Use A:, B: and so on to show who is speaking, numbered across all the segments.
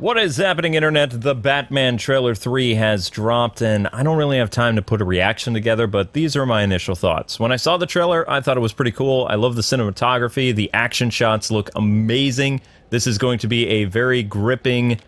A: What is happening, Internet? The Batman Trailer 3 has dropped, and I don't really have time to put a reaction together, but these are my initial thoughts. When I saw the trailer, I thought it was pretty cool. I love the cinematography. The action shots look amazing. This is going to be a very gripping,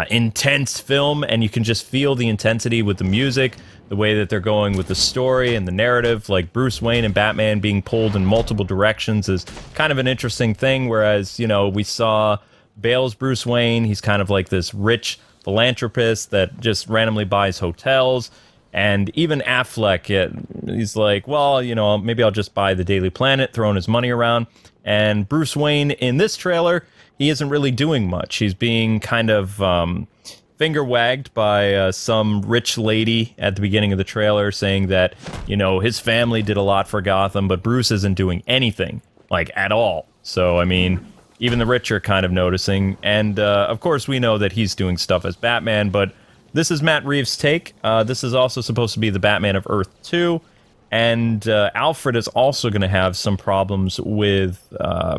A: intense film, and you can just feel the intensity with the music, the way that they're going with the story and the narrative. Like Bruce Wayne and Batman being pulled in multiple directions is kind of an interesting thing, whereas, you know, we saw Bale's Bruce Wayne. He's kind of like this rich philanthropist that just randomly buys hotels. And even Affleck, he's like, well, you know, maybe I'll just buy the Daily Planet, throwing his money around. And Bruce Wayne in this trailer, he isn't really doing much. He's being kind of finger wagged by some rich lady at the beginning of the trailer saying that, you know, his family did a lot for Gotham, but Bruce isn't doing anything, like, at all. So, I mean, even the rich are kind of noticing, and of course we know that he's doing stuff as Batman, but this is Matt Reeves' take. This is also supposed to be the Batman of Earth 2, and Alfred is also going to have some problems with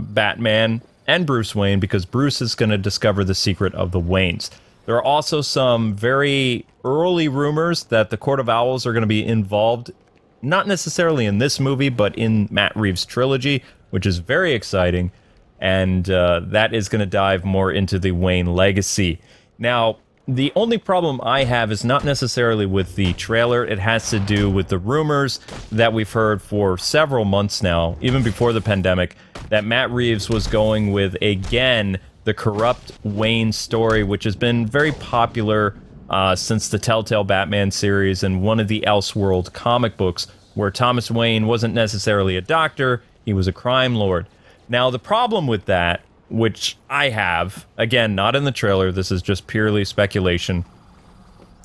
A: Batman and Bruce Wayne, because Bruce is going to discover the secret of the Waynes. There are also some very early rumors that the Court of Owls are going to be involved, not necessarily in this movie, but in Matt Reeves' trilogy, which is very exciting. And that is going to dive more into the Wayne legacy. Now, the only problem I have is not necessarily with the trailer. It has to do with the rumors that we've heard for several months now, even before the pandemic, that Matt Reeves was going with, again, the corrupt Wayne story, which has been very popular since the Telltale Batman series and one of the Elseworld comic books, where Thomas Wayne wasn't necessarily a doctor, he was a crime lord. Now, the problem with that, which I have, again, not in the trailer, this is just purely speculation,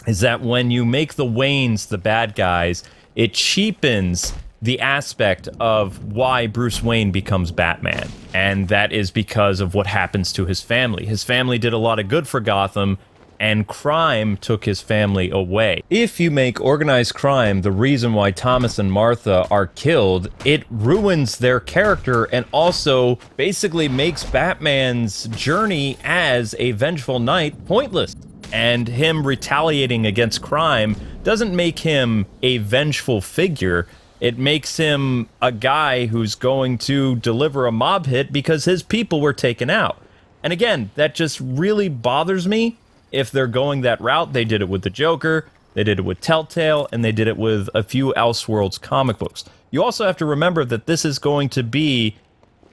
A: is that when you make the Waynes the bad guys, it cheapens the aspect of why Bruce Wayne becomes Batman. And that is because of what happens to his family. His family did a lot of good for Gotham, and crime took his family away. If you make organized crime the reason why Thomas and Martha are killed, it ruins their character and also basically makes Batman's journey as a vengeful knight pointless. And him retaliating against crime doesn't make him a vengeful figure. It makes him a guy who's going to deliver a mob hit because his people were taken out. And again, that just really bothers me. If they're going that route, they did it with the Joker, they did it with Telltale, and they did it with a few Elseworlds comic books. You also have to remember that this is going to be,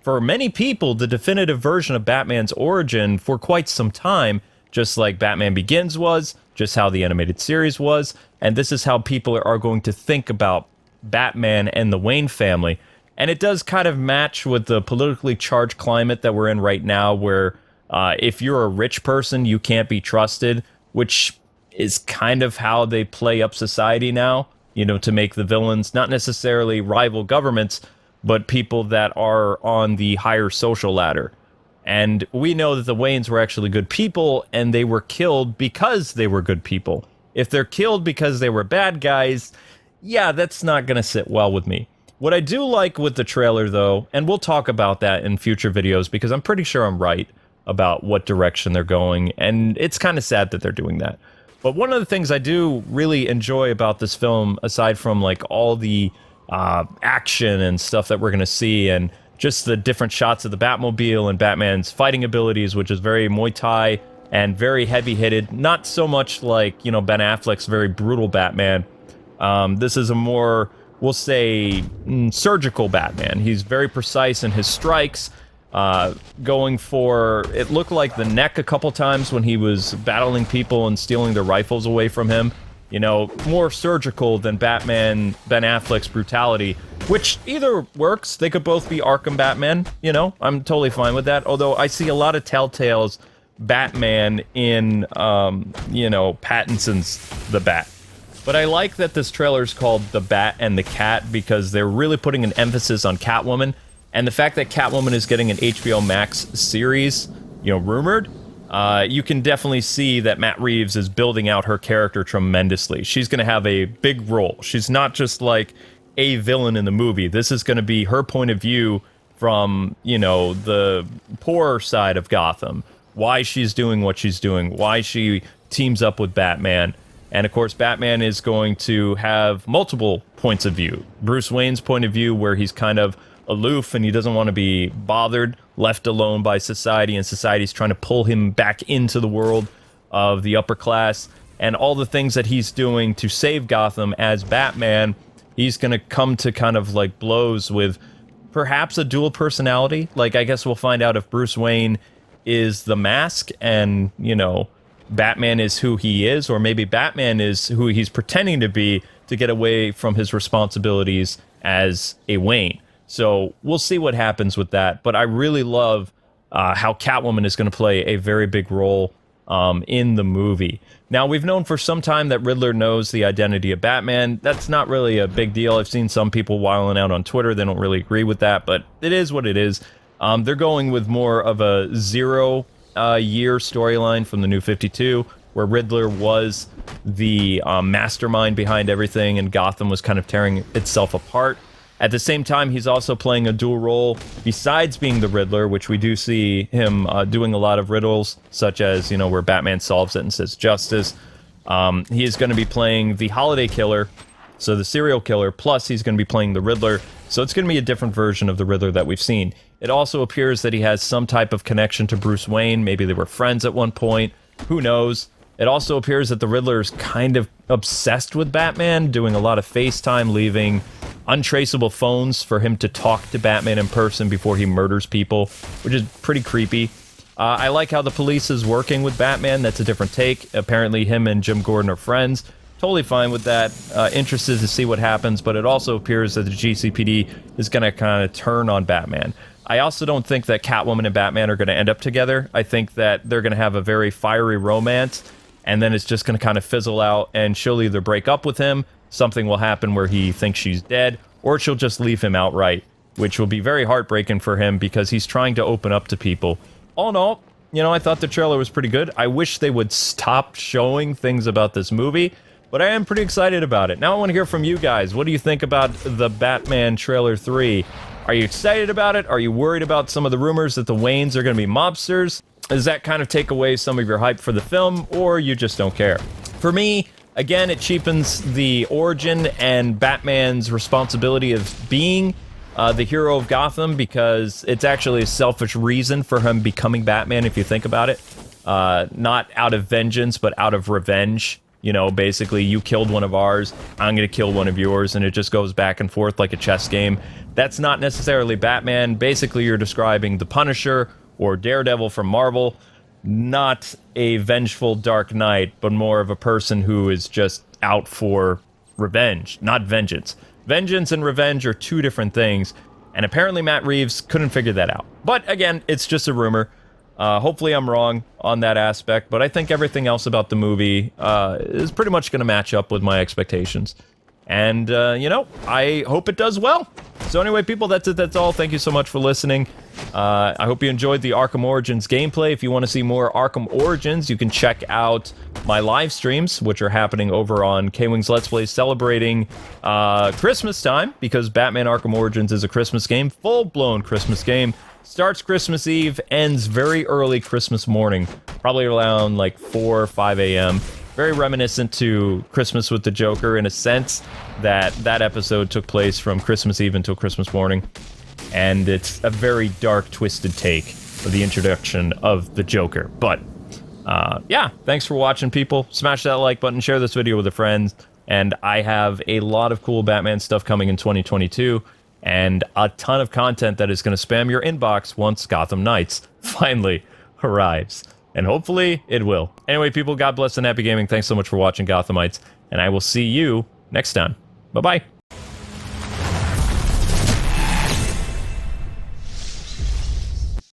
A: for many people, the definitive version of Batman's origin for quite some time, just like Batman Begins was, just how the animated series was, and this is how people are going to think about Batman and the Wayne family. And it does kind of match with the politically charged climate that we're in right now, where if you're a rich person, you can't be trusted, which is kind of how they play up society now, you know, to make the villains not necessarily rival governments, but people that are on the higher social ladder. And we know that the Waynes were actually good people, and they were killed because they were good people. If they're killed because they were bad guys, yeah, that's not going to sit well with me. What I do like with the trailer, though, and we'll talk about that in future videos, because I'm pretty sure I'm right about what direction they're going, and it's kind of sad that they're doing that. But one of the things I do really enjoy about this film, aside from like all the action and stuff that we're going to see, and just the different shots of the Batmobile and Batman's fighting abilities, which is very Muay Thai and very heavy-hitted, not so much like, you know, Ben Affleck's very brutal Batman. This is a more, we'll say, surgical Batman. He's very precise in his strikes, going for, it looked like the neck a couple times when he was battling people and stealing their rifles away from him. You know, more surgical than Ben Affleck's brutality, which either works. They could both be Arkham Batman, you know, I'm totally fine with that. Although I see a lot of Telltale's Batman in, you know, Pattinson's The Bat. But I like that this trailer is called The Bat and the Cat, because they're really putting an emphasis on Catwoman. And the fact that Catwoman is getting an HBO Max series, you know, rumored, you can definitely see that Matt Reeves is building out her character tremendously. She's going to have a big role. She's not just like a villain in the movie. This is going to be her point of view from, you know, the poorer side of Gotham, why she's doing what she's doing, why she teams up with Batman. And of course, Batman is going to have multiple points of view. Bruce Wayne's point of view, where he's kind of aloof and he doesn't want to be bothered, left alone by society, and society's trying to pull him back into the world of the upper class. And all the things that he's doing to save Gotham as Batman, he's going to come to kind of like blows with perhaps a dual personality. Like, I guess we'll find out if Bruce Wayne is the mask and, you know, Batman is who he is, or maybe Batman is who he's pretending to be to get away from his responsibilities as a Wayne. So we'll see what happens with that. But I really love how Catwoman is going to play a very big role in the movie. Now, we've known for some time that Riddler knows the identity of Batman. That's not really a big deal. I've seen some people wiling out on Twitter. They don't really agree with that, but it is what it is. They're going with more of a zero-year storyline from the New 52, where Riddler was the mastermind behind everything, and Gotham was kind of tearing itself apart. At the same time, he's also playing a dual role besides being the Riddler, which we do see him doing a lot of riddles, such as, you know, where Batman solves it and says justice. He is going to be playing the Holiday Killer, so the serial killer, plus he's going to be playing the Riddler. So it's going to be a different version of the Riddler that we've seen. It also appears that he has some type of connection to Bruce Wayne. Maybe they were friends at one point. Who knows? It also appears that the Riddler is kind of obsessed with Batman, doing a lot of FaceTime, leaving untraceable phones for him to talk to Batman in person before he murders people, which is pretty creepy. I like how the police is working with Batman. That's a different take. Apparently him and Jim Gordon are friends. Totally fine with that. Interested to see what happens, but it also appears that the GCPD is going to kind of turn on Batman. I also don't think that Catwoman and Batman are going to end up together. I think that they're going to have a very fiery romance, and then it's just going to kind of fizzle out, and she'll either break up with him, something will happen where he thinks she's dead, or she'll just leave him outright, which will be very heartbreaking for him because he's trying to open up to people. All in all, you know, I thought the trailer was pretty good. I wish they would stop showing things about this movie, but I am pretty excited about it. Now I want to hear from you guys. What do you think about the Batman trailer 3? Are you excited about it? Are you worried about some of the rumors that the Waynes are going to be mobsters? Does that kind of take away some of your hype for the film, or you just don't care? For me, again, it cheapens the origin and Batman's responsibility of being the hero of Gotham, because it's actually a selfish reason for him becoming Batman, if you think about it. Not out of vengeance, but out of revenge. You know, basically, you killed one of ours, I'm going to kill one of yours, and it just goes back and forth like a chess game. That's not necessarily Batman. Basically, you're describing the Punisher or Daredevil from Marvel. Not a vengeful Dark Knight, but more of a person who is just out for revenge, not vengeance. Vengeance and revenge are two different things, and apparently Matt Reeves couldn't figure that out. But again, it's just a rumor. Hopefully I'm wrong on that aspect, but I think everything else about the movie is pretty much going to match up with my expectations. And, you know, I hope it does well. So anyway, people, that's it. That's all. Thank you so much for listening. I hope you enjoyed the Arkham Origins gameplay. If you want to see more Arkham Origins, you can check out my live streams, which are happening over on K-Wings Let's Play, celebrating Christmas time, because Batman Arkham Origins is a Christmas game, full-blown Christmas game. Starts Christmas Eve, ends very early Christmas morning, probably around like 4 or 5 a.m. Very reminiscent to Christmas with the Joker, in a sense that that episode took place from Christmas Eve until Christmas morning. And it's a very dark, twisted take of the introduction of the Joker. But, yeah, thanks for watching, people. Smash that like button, share this video with a friend. And I have a lot of cool Batman stuff coming in 2022. And a ton of content that is going to spam your inbox once Gotham Knights finally arrives. And hopefully it will. Anyway, people, God bless and happy gaming. Thanks so much for watching, Gothamites. And I will see you next time. Bye-bye.